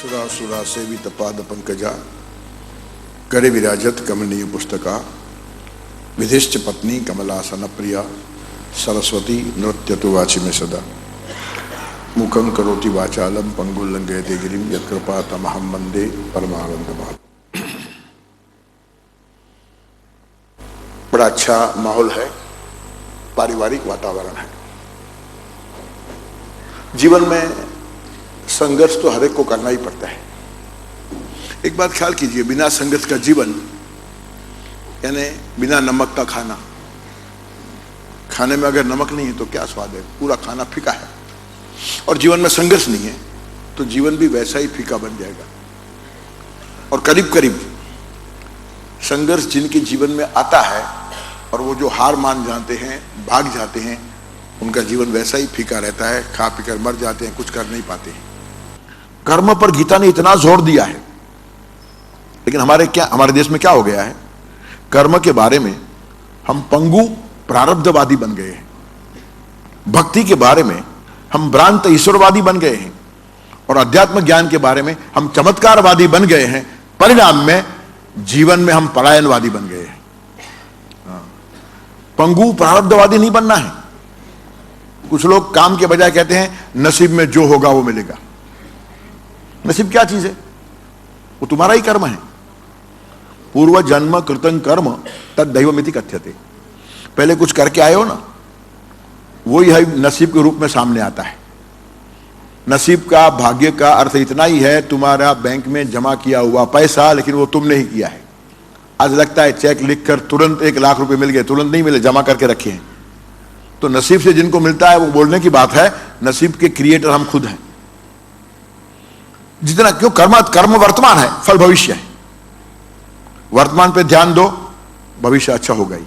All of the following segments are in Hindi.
सुरा सुरा सेवित पाद पंकजा करे विराजत कमनीय पुस्तका विधिश्च पत्नी कमलासन प्रिया सरस्वती नृत्य तो वाची में सदा मुखं करोति वाचालम पंगुल्लंघयते गिरिम यत्कृपा तमहं वंदे परमानंदमाधवम्। बड़ा अच्छा माहौल है, पारिवारिक वातावरण है। जीवन में संघर्ष तो हर एक को करना ही पड़ता है। एक बात ख्याल कीजिए, बिना संघर्ष का जीवन यानी बिना नमक का खाना, खाने में अगर नमक नहीं है तो क्या स्वाद है, पूरा खाना फीका है। और जीवन में संघर्ष नहीं है तो जीवन भी वैसा ही फीका बन जाएगा। और करीब करीब संघर्ष जिनके जीवन में आता है और वो जो हार मान जाते हैं, भाग जाते हैं, उनका जीवन वैसा ही फीका रहता है, खा पीकर मर जाते हैं, कुछ कर नहीं पाते हैं। कर्म पर गीता ने इतना जोर दिया है, लेकिन हमारे देश में क्या हो गया है, कर्म के बारे में हम पंगु प्रारब्धवादी बन गए हैं, भक्ति के बारे में हम भ्रांत ईश्वरवादी बन गए हैं, और अध्यात्म ज्ञान के बारे में हम चमत्कारवादी बन गए हैं। परिणाम में जीवन में हम पलायनवादी बन गए हैं। पंगु प्रारब्धवादी नहीं बनना है। कुछ लोग काम के बजाय कहते हैं नसीब में जो होगा वो मिलेगा। नसीब क्या चीज है? वो तुम्हारा ही कर्म है। पूर्व जन्म कृतं कर्म तद दैवमिति कथ्यते। पहले कुछ करके आए हो ना, वही है नसीब के रूप में सामने आता है। नसीब का, भाग्य का अर्थ इतना ही है, तुम्हारा बैंक में जमा किया हुआ पैसा, लेकिन वो तुमने ही किया है। आज लगता है चेक लिखकर तुरंत 1 लाख रुपए मिल गए, तुरंत नहीं मिले, जमा करके रखे हैं। तो नसीब से जिनको मिलता है वो बोलने की बात है, नसीब के क्रिएटर हम खुद हैं। जितना क्यों कर्म वर्तमान है, फल भविष्य है। वर्तमान पे ध्यान दो, भविष्य अच्छा होगा ही।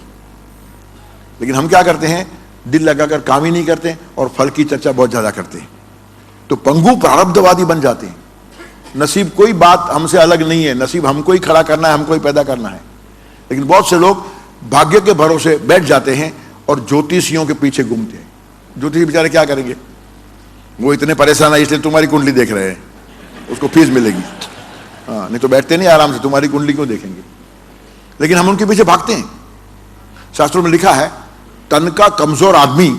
लेकिन हम क्या करते हैं, दिल लगाकर काम ही नहीं करते और फल की चर्चा बहुत ज्यादा करते हैं, तो पंगु प्रारब्धवादी बन जाते हैं। नसीब कोई बात हमसे अलग नहीं है, नसीब हमको ही खड़ा करना है, हमको ही पैदा करना है। लेकिन बहुत से लोग भाग्य के भरोसे बैठ जाते हैं और ज्योतिषियों के पीछे घूमते हैं। ज्योतिषी बेचारे क्या करेंगे, वो इतने परेशान है इसलिए तुम्हारी कुंडली देख रहे हैं, उसको फीस मिलेगी। हाँ, नहीं तो बैठते नहीं आराम से, तुम्हारी कुंडली क्यों देखेंगे। लेकिन हम उनके पीछे भागते हैं। शास्त्रों में लिखा है, तन का कमजोर आदमी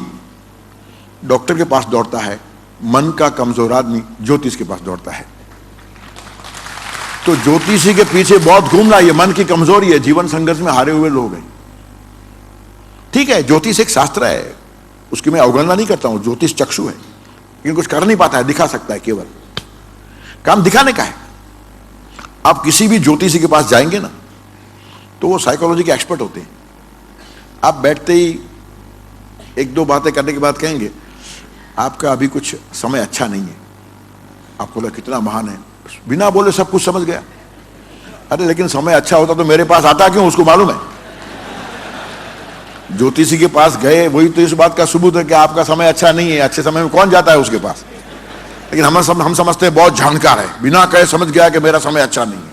डॉक्टर के पास दौड़ता है, मन का कमजोर आदमी ज्योतिष के पास दौड़ता है। तो ज्योतिषी के पीछे बहुत घूमना ये मन की कमजोरी है। जीवन संघर्ष में हारे हुए लोग हैं। ठीक है, ज्योतिष एक शास्त्र है, उसकी मैं अवगणना नहीं करता हूं। ज्योतिष चक्षु है, लेकिन कुछ कर नहीं पाता है, दिखा सकता है। केवल काम दिखाने का है। आप किसी भी ज्योतिषी के पास जाएंगे ना, तो वो साइकोलॉजी के एक्सपर्ट होते हैं। आप बैठते ही 1-2 बातें करने के बाद कहेंगे आपका अभी कुछ समय अच्छा नहीं है। आपको लगा कितना महान है, बिना बोले सब कुछ समझ गया। अरे लेकिन समय अच्छा होता तो मेरे पास आता क्यों, उसको मालूम है। ज्योतिषी के पास गए, वही तो इस बात का सबूत है कि आपका समय अच्छा नहीं है। अच्छे समय में कौन जाता है उसके पास। लेकिन हम समझते हैं बहुत जानकार है, बिना कहे समझ गया कि मेरा समय अच्छा नहीं है।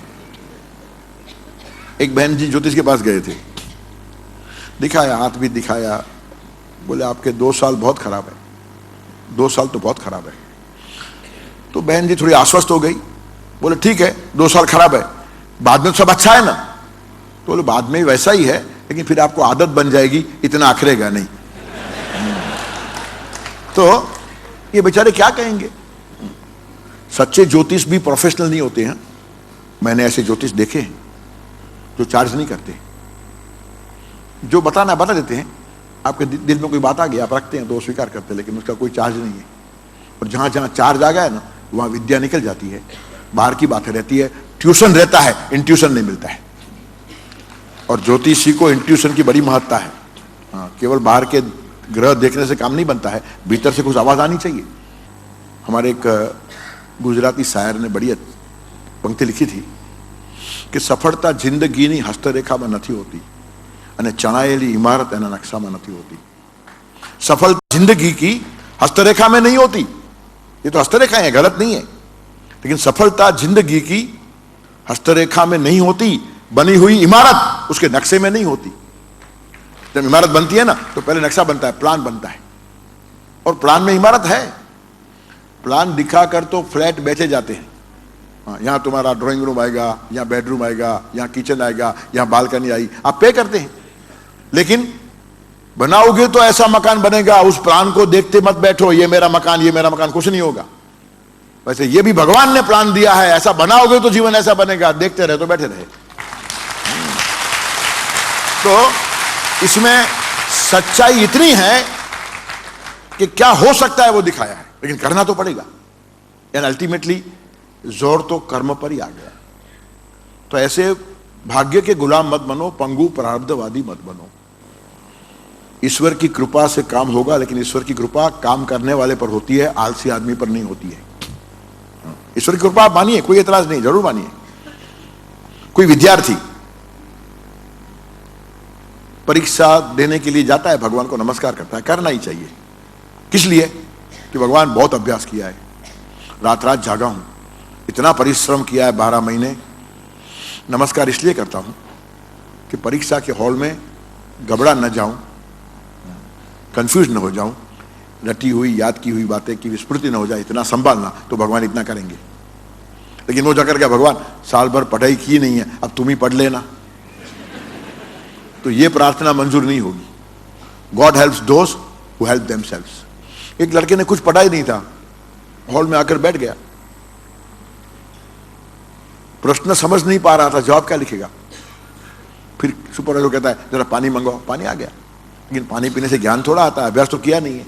एक बहन जी ज्योतिष के पास गए थे, दिखाया, हाथ भी दिखाया, बोले आपके 2 साल बहुत खराब है। 2 साल तो बहुत खराब है। तो बहन जी थोड़ी आश्वस्त हो गई, बोले ठीक है 2 साल खराब है, बाद में सब अच्छा है ना। तो बोले बाद में वैसा ही है, लेकिन फिर आपको आदत बन जाएगी, इतना आखिरेगा नहीं। तो ये बेचारे क्या कहेंगे। सच्चे ज्योतिष भी प्रोफेशनल नहीं होते हैं। मैंने ऐसे ज्योतिष देखे हैं जो चार्ज नहीं करते, जो बताना बता देते हैं। आपके दिल में कोई बात आ गई, आप रखते हैं तो स्वीकार करते हैं, लेकिन उसका कोई चार्ज नहीं है। और जहां जहां चार्ज आ गया ना, वहां विद्या निकल जाती है। बाहर की बातें रहती है, ट्यूशन रहता है, इंट्यूशन नहीं मिलता है। और ज्योतिषी को इंट्यूशन की बड़ी महत्ता है। हाँ, केवल बाहर के ग्रह देखने से काम नहीं बनता है, भीतर से कुछ आवाज आनी चाहिए। हमारे एक गुजराती शायर ने बड़ी पंक्ति लिखी थी कि सफलता जिंदगीनी हस्तरेखाમાં નથી होती અને ચણાયેલી इमारत એના નકશામાં નથી होती। सफलता जिंदगी की हस्तरेखा में नहीं होती। ये तो हस्तरेखा है, गलत नहीं है, लेकिन सफलता जिंदगी की हस्तरेखा में नहीं होती, बनी हुई इमारत उसके नक्शे में नहीं होती। जब इमारत बनती है ना, तो पहले नक्शा बनता है, प्लान बनता है, और प्लान में इमारत है। प्लान दिखाकर तो फ्लैट बेचे जाते हैं, हाँ, यहाँ तुम्हारा ड्राइंग रूम आएगा, यहाँ बेडरूम आएगा, यहाँ किचन आएगा, यहाँ बालकनी आई, आप पे करते हैं। लेकिन बनाओगे तो ऐसा मकान बनेगा, उस प्लान को देखते मत बैठो, ये मेरा मकान, ये मेरा मकान, कुछ नहीं होगा। वैसे ये भी भगवान ने प्लान दिया है, ऐसा बनाओगे तो जीवन ऐसा बनेगा, देखते रहे तो बैठे रहे। तो इसमें सच्चाई इतनी है कि क्या हो सकता है वो दिखाया है, लेकिन करना तो पड़ेगा। एंड अल्टीमेटली जोर तो कर्म पर ही आ गया। तो ऐसे भाग्य के गुलाम मत बनो, पंगु प्रारब्धवादी मत बनो। ईश्वर की कृपा से काम होगा, लेकिन ईश्वर की कृपा काम करने वाले पर होती है, आलसी आदमी पर नहीं होती है। ईश्वर की कृपा आप मानिए, कोई एतराज नहीं, जरूर मानिए। कोई विद्यार्थी परीक्षा देने के लिए जाता है, भगवान को नमस्कार करता है, करना ही चाहिए। किस लिए? कि भगवान बहुत अभ्यास किया है, रात रात जागा हूं, इतना परिश्रम किया है 12 महीने। नमस्कार इसलिए करता हूं कि परीक्षा के हॉल में घबरा न जाऊं, कंफ्यूज न हो जाऊं, रटी हुई याद की हुई बातें की विस्मृति न हो जाए, इतना संभालना। तो भगवान इतना करेंगे। लेकिन वो जाकर क्या, भगवान साल भर पढ़ाई की नहीं है, अब तुम ही पढ़ लेना, तो ये प्रार्थना मंजूर नहीं होगी। God helps those who help themselves. एक लड़के ने कुछ पढ़ा ही नहीं था, हॉल में आकर बैठ गया, प्रश्न समझ नहीं पा रहा था, जवाब क्या लिखेगा। फिर सुपरवाइजर कहता है जरा पानी मंगाओ, पानी आ गया। लेकिन पानी पीने से ज्ञान थोड़ा आता है, अभ्यास तो किया नहीं है।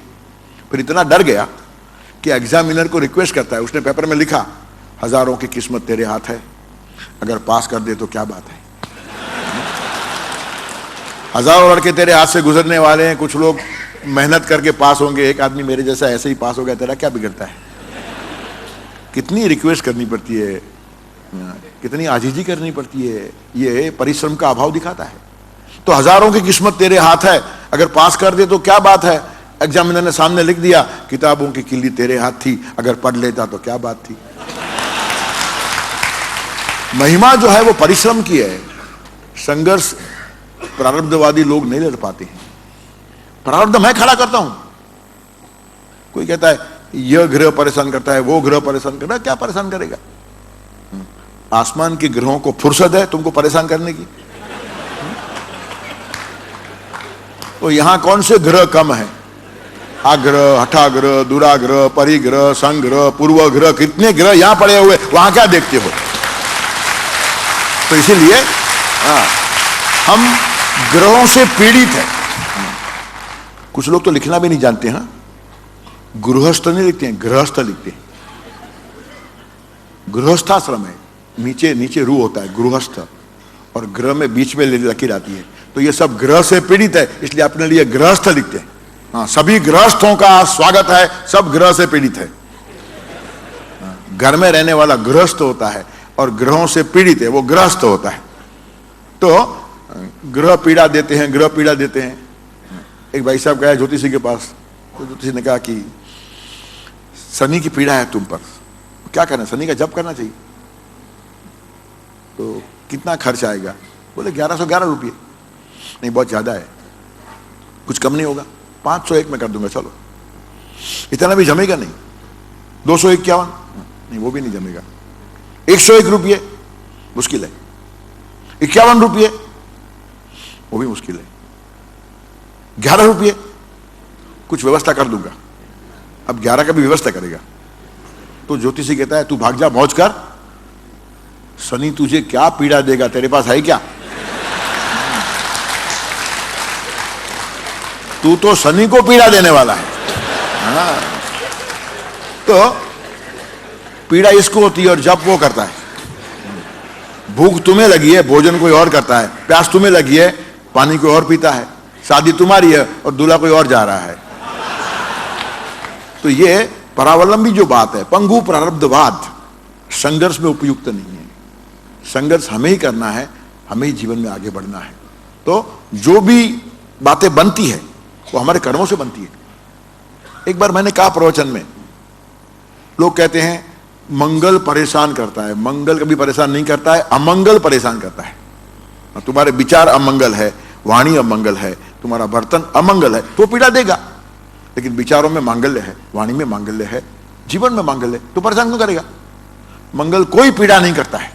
फिर इतना डर गया कि एग्जामिनर को रिक्वेस्ट करता है, उसने पेपर में लिखा, हजारों की किस्मत तेरे हाथ है, अगर पास कर दे तो क्या बात है। हजारों लड़के तेरे हाथ से गुजरने वाले हैं, कुछ लोग मेहनत करके पास होंगे, एक आदमी मेरे जैसा ऐसे ही पास हो गया, तेरा क्या बिगड़ता है। कितनी रिक्वेस्ट करनी पड़ती है, कितनी आजीजी करनी पड़ती है, ये परिश्रम का अभाव दिखाता है। तो हजारों की किस्मत तेरे हाथ है, अगर पास कर दे तो क्या बात है। एग्जामिनर ने सामने लिख दिया, किताबों की किल्ली तेरे हाथ थी, अगर पढ़ लेता तो क्या बात थी। महिमा जो है वो परिश्रम की है। संघर्ष प्रारब्धवादी लोग नहीं लड़ पाते हैं। प्रारब्ध मैं खड़ा करता हूं। कोई कहता है यह ग्रह परेशान करता है, वो ग्रह परेशान करता है, क्या परेशान करेगा। आसमान के ग्रहों को फुर्सत है तुमको परेशान करने की। तो यहां कौन से ग्रह कम है? आग्रह, हठाग्रह, दुराग्रह, परिग्रह, संग्रह, पूर्वग्रह, कितने ग्रह यहां पड़े हुए, वहां क्या देखते हो। तो इसीलिए हम ग्रहों से पीड़ित हैं। कुछ लोग तो लिखना भी नहीं जानते हैं, गृहस्थ नहीं लिखते हैं, गृहस्थ लिखते हैं। गृहस्थाश्रम है, नीचे नीचे रू होता है गृहस्थ, और ग्रह में बीच में लकीर आती है। तो ये सब ग्रह से पीड़ित है, इसलिए अपने लिए गृहस्थ लिखते हैं। हाँ, सभी गृहस्थों का स्वागत है, सब ग्रह से पीड़ित है। घर में रहने वाला गृहस्थ होता है और ग्रहों से पीड़ित है वो गृहस्थ होता है। तो ग्रह पीड़ा देते हैं, ग्रह पीड़ा देते हैं। एक भाई साहब गया ज्योतिषी के पास, तो ज्योतिषी ने कहा कि शनि की पीड़ा है तुम पर, क्या करना, शनि का जप करना चाहिए। तो कितना खर्च आएगा? बोले 1111 रुपये। नहीं, बहुत ज्यादा है, कुछ कम नहीं होगा, 501 में कर दूंगा, चलो। इतना भी जमेगा नहीं। 251, नहीं वो भी नहीं जमेगा। 101 रुपये मुश्किल है। 51 रुपये वो भी मुश्किल है। 11 रुपये कुछ व्यवस्था कर दूंगा। अब 11 का भी व्यवस्था करेगा। तो ज्योतिषी कहता है तू भाग जा, मौज कर, शनि तुझे क्या पीड़ा देगा, तेरे पास है क्या? तू तो शनि को पीड़ा देने वाला है। तो पीड़ा इसको होती है और जब वो करता है। भूख तुम्हें लगी है, भोजन कोई और करता है। प्यास तुम्हें लगी है, पानी कोई और पीता है। शादी तुम्हारी है और दूल्हा कोई और जा रहा है। तो ये परावलंबी जो बात है, पंगु प्रारब्धवाद, संघर्ष में उपयुक्त नहीं है। संघर्ष हमें ही करना है, हमें ही जीवन में आगे बढ़ना है। तो जो भी बातें बनती है वो हमारे कर्मों से बनती है। एक बार मैंने कहा प्रवचन में, लोग कहते हैं मंगल परेशान करता है। मंगल कभी परेशान नहीं करता है, अमंगल परेशान करता है। तुम्हारे विचार अमंगल है, वाणी अमंगल है, तुम्हारा बर्तन अमंगल है, तो पीड़ा देगा। लेकिन विचारों में मांगल्य है, वाणी में मांगल्य है, जीवन में मांगल्य है, तो परेशान क्यों करेगा? मंगल कोई पीड़ा नहीं करता है।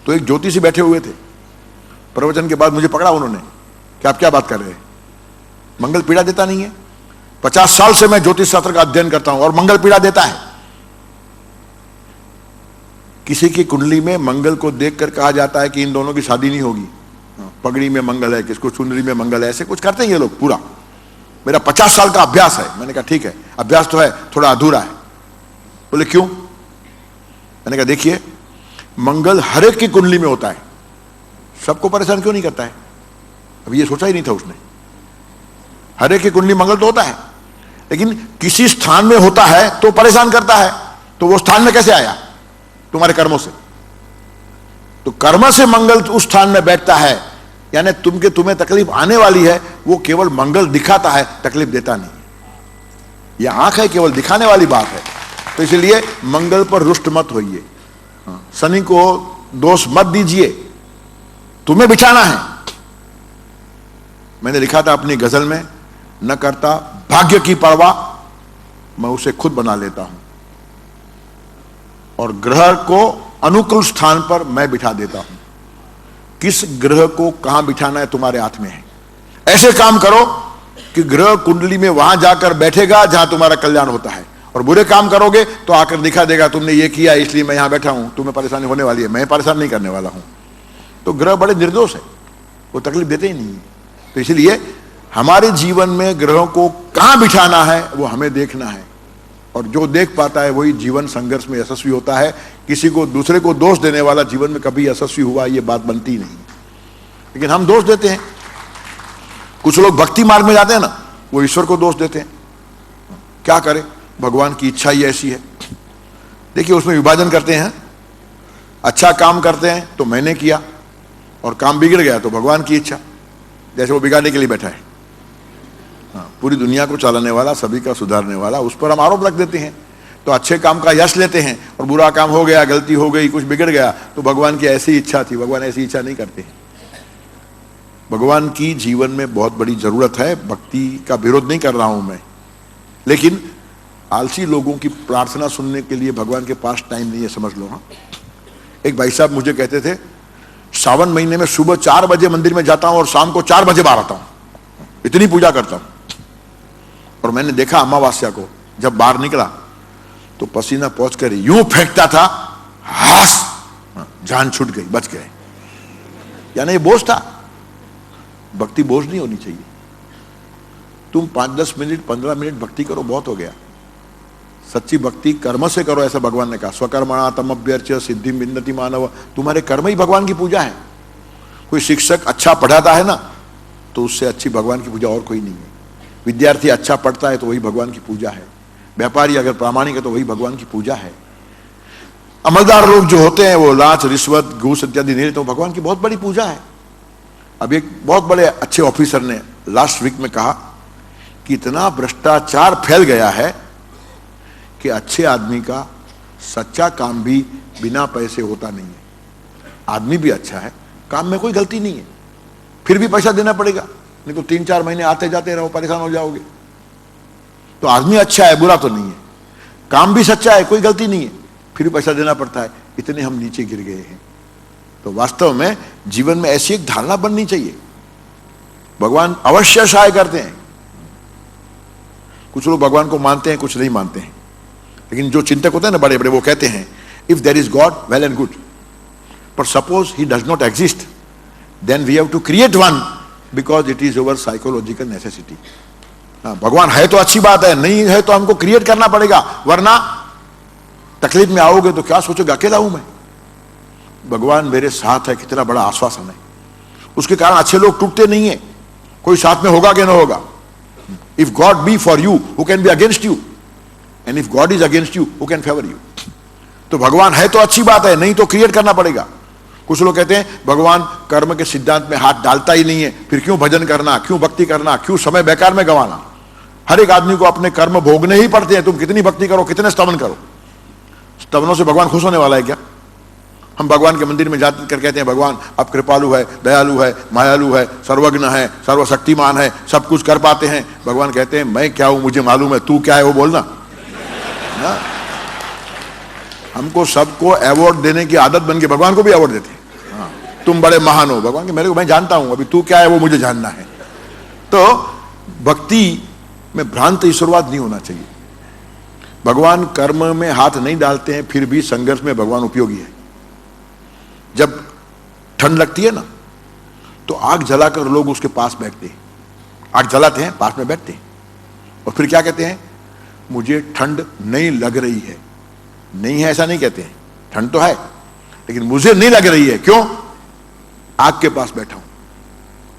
तो एक ज्योतिषी बैठे हुए थे, प्रवचन के बाद मुझे पकड़ा उन्होंने कि आप क्या बात कर रहे हैं, मंगल पीड़ा देता नहीं है। 50 साल से मैं ज्योतिष शास्त्र का अध्ययन करता हूं और मंगल पीड़ा देता है। किसी की कुंडली में मंगल को देखकर कहा जाता है कि इन दोनों की शादी नहीं होगी, पगड़ी में मंगल है, किसको चुनरी में मंगल है, ऐसे कुछ करते हैं ये लोग। पूरा मेरा 50 साल का अभ्यास है। मैंने कहा ठीक है, अभ्यास तो है, थोड़ा अधूरा है। बोले क्यों? मैंने कहा देखिए, मंगल हर एक की कुंडली में होता है, सबको परेशान क्यों नहीं करता है? अभी ये सोचा ही नहीं था उसने। हर एक की कुंडली मंगल तो होता है, लेकिन किसी स्थान में होता है तो परेशान करता है। तो वो स्थान में कैसे आया? तुम्हारे कर्मों से। तो कर्म से मंगल उस स्थान में बैठता है, यानी तुम्हें तकलीफ आने वाली है, वो केवल मंगल दिखाता है, तकलीफ देता नहीं। यह आंख है, केवल दिखाने वाली बात है। तो इसलिए मंगल पर रुष्ट मत होइए, शनि को दोष मत दीजिए, तुम्हें बिछाना है। मैंने लिखा था अपनी गजल में, न करता भाग्य की परवाह, मैं उसे खुद बना लेता हूं, और ग्रह को अनुकूल स्थान पर मैं बिठा देता हूं। किस ग्रह को कहां बिठाना है तुम्हारे हाथ में है। ऐसे काम करो कि ग्रह कुंडली में वहां जाकर बैठेगा जहां तुम्हारा कल्याण होता है, और बुरे काम करोगे तो आकर दिखा देगा तुमने ये किया इसलिए मैं यहां बैठा हूं, तुम्हें परेशानी होने वाली है, मैं परेशान नहीं करने वाला हूं। तो ग्रह बड़े निर्दोष है, वो तकलीफ देते ही नहीं है। तो इसलिए हमारे जीवन में ग्रहों को कहां बिठाना है वो हमें देखना है, और जो देख पाता है वही जीवन संघर्ष में यशस्वी होता है। किसी को दूसरे को दोष देने वाला जीवन में कभी यशस्वी हुआ ये बात बनती नहीं, लेकिन हम दोष देते हैं। कुछ लोग भक्ति मार्ग में जाते हैं ना, वो ईश्वर को दोष देते हैं। क्या करें, भगवान की इच्छा ही ऐसी है। देखिए उसमें विभाजन करते हैं, अच्छा काम करते हैं तो मैंने किया, और काम बिगड़ गया तो भगवान की इच्छा। जैसे वो बिगाड़ने के लिए बैठा है, पूरी दुनिया को चलाने वाला, सभी का सुधारने वाला, उस पर हम आरोप रख देते हैं। तो अच्छे काम का यश लेते हैं, और बुरा काम हो गया, गलती हो गई, कुछ बिगड़ गया तो भगवान की ऐसी इच्छा थी। भगवान ऐसी इच्छा नहीं करते हैं। भगवान की जीवन में बहुत बड़ी जरूरत है। भक्ति का विरोध नहीं कर रहा हूं मैं, लेकिन आलसी लोगों की प्रार्थना सुनने के लिए भगवान के पास टाइम नहीं है, समझ लो। हाँ, एक भाई साहब मुझे कहते थे, सावन महीने में सुबह 4 बजे मंदिर में जाता हूं और शाम को 4 बजे बाहर आता हूं, इतनी पूजा करता हूं। और मैंने देखा अमावस्या को जब बाहर निकला तो पसीना पहुंचकर यूं फेंकता था, हास, जान छूट गई, बच गए। यानी ये बोझ था। भक्ति बोझ नहीं होनी चाहिए। तुम 5-10 मिनट 15 मिनट भक्ति करो, बहुत हो गया। सच्ची भक्ति कर्म से करो, ऐसा भगवान ने कहा, स्वकर्मणा तमभ्यर्च्य सिद्धि विन्दति मानव। तुम्हारे कर्म ही भगवान की पूजा है। कोई शिक्षक अच्छा पढ़ाता है ना, तो उससे अच्छी भगवान की पूजा और कोई नहीं है। विद्यार्थी अच्छा पढ़ता है तो वही भगवान की पूजा है। व्यापारी अगर प्रामाणिक है तो वही भगवान की पूजा है। अमलदार लोग जो होते हैं वो लांच, रिश्वत, घूस इत्यादि नहीं लेते, भगवान की बहुत बड़ी पूजा है। अब एक बहुत बड़े अच्छे ऑफिसर ने लास्ट वीक में कहा कि इतना भ्रष्टाचार फैल गया है कि अच्छे आदमी का सच्चा काम भी बिना पैसे होता नहीं है। आदमी भी अच्छा है, काम में कोई गलती नहीं है, फिर भी पैसा देना पड़ेगा, नहीं तो 3-4 महीने आते जाते रहो, परेशान हो जाओगे। तो आदमी अच्छा है, बुरा तो नहीं है, काम भी सच्चा है, कोई गलती नहीं है, फिर भी पैसा देना पड़ता है। इतने हम नीचे गिर गए हैं। तो वास्तव में जीवन में ऐसी एक धारणा बननी चाहिए, भगवान अवश्य सहाय करते हैं। कुछ लोग भगवान को मानते हैं, कुछ नहीं मानते हैं, लेकिन जो चिंतक होते हैं ना बड़े बड़े, वो कहते हैं if there is God well and good, but suppose he does not exist, then we have to create one because it is over psychological necessity. भगवान है तो अच्छी बात है, नहीं है तो हमको क्रिएट करना पड़ेगा, वरना तकलीफ में आओगे तो क्या सोचोगे, अकेला हूं मैं, भगवान मेरे साथ है, कितना बड़ा आश्वासन है। उसके कारण अच्छे लोग टूटते नहीं है, कोई साथ में होगा कि ना होगा। If God B for you, who can be against you, and if God is against you, who can favour you. तो भगवान है तो अच्छी बात है, नहीं तो क्रिएट करना पड़ेगा। कुछ लोग कहते हैं भगवान कर्म के सिद्धांत में हाथ डालता ही नहीं है, फिर क्यों भजन करना, क्यों भक्ति करना, क्यों समय बेकार में गंवाना। हर एक आदमी को अपने कर्म भोगने ही पड़ते हैं। तुम कितनी भक्ति करो, कितने स्तवन करो, स्तवनों से भगवान खुश होने वाला है क्या? हम भगवान के मंदिर में जाते कर कहते हैं भगवान अब कृपालु है, दयालु है, मायालु है, सर्वज्ञ है, सर्वशक्तिमान है, सब कुछ कर पाते हैं। भगवान कहते हैं मैं क्या हूं मुझे मालूम है, तू क्या है वो बोलना। हमको सबको अवार्ड देने की आदत बन के भगवान को भी अवार्ड देते हैं। हाँ, तुम बड़े महान हो। भगवान के मेरे को, मैं जानता हूं, अभी तू क्या है वो मुझे जानना है। तो भक्ति में भ्रांत ईश्वरवाद नहीं होना चाहिए। भगवान कर्म में हाथ नहीं डालते हैं, फिर भी संघर्ष में भगवान उपयोगी है। जब ठंड लगती है ना, तो आग जलाकर लोग उसके पास बैठते हैं, आग जलाते हैं, पास में बैठते हैं, और फिर क्या कहते हैं, मुझे ठंड नहीं लग रही है। नहीं है ऐसा नहीं कहते हैं, ठंड तो है, लेकिन मुझे नहीं लग रही है। क्यों? आग के पास बैठा हूं।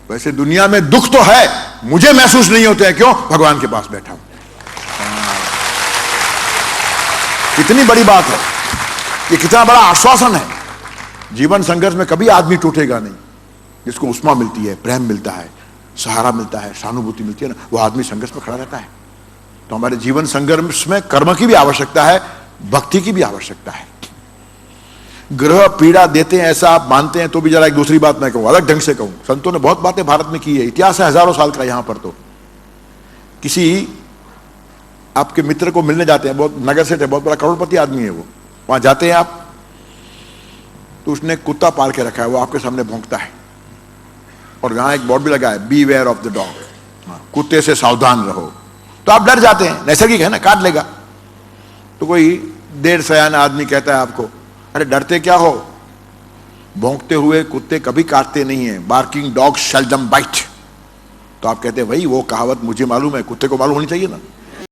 वैसे दुनिया में दुख तो है, मुझे महसूस नहीं होते हैं। क्यों? भगवान के पास बैठा हूं। कितनी बड़ी बात है, ये कितना बड़ा आश्वासन है। जीवन संघर्ष में कभी आदमी टूटेगा नहीं। जिसको उष्मा मिलती है, प्रेम मिलता है, सहारा मिलता है, सहानुभूति मिलती है ना, वो आदमी संघर्ष में खड़ा रहता है। तो हमारे जीवन संघर्ष में कर्म की भी आवश्यकता है, भक्ति की भी आवश्यकता है। ग्रह पीड़ा देते हैं ऐसा आप मानते हैं तो भी जरा एक दूसरी बात मैं कहूं, अलग ढंग से कहूं। संतों ने बहुत बातें भारत में की है, इतिहास है हजारों साल का। यहां पर तो किसी आपके मित्र को मिलने जाते हैं, बहुत नगर सेठ है, बहुत बड़ा करोड़पति आदमी है वो, वहां जाते हैं आप, तो उसने कुत्ता पाल के रखा है, वो आपके सामने भौंकता है, और यहां एक बोर्ड भी लगा है, beware of the dog, कुत्ते से सावधान रहो। तो आप डर जाते हैं, नैसर्गिक है ना, काट लेगा। तो कोई देर सयाना आदमी कहता है आपको, अरे डरते क्या हो, भौंकते हुए कुत्ते कभी काटते नहीं है, बार्किंग डॉग सेल्डम बाइट। तो आप कहते हैं भाई वो कहावत मुझे मालूम है, कुत्ते को मालूम होनी चाहिए ना।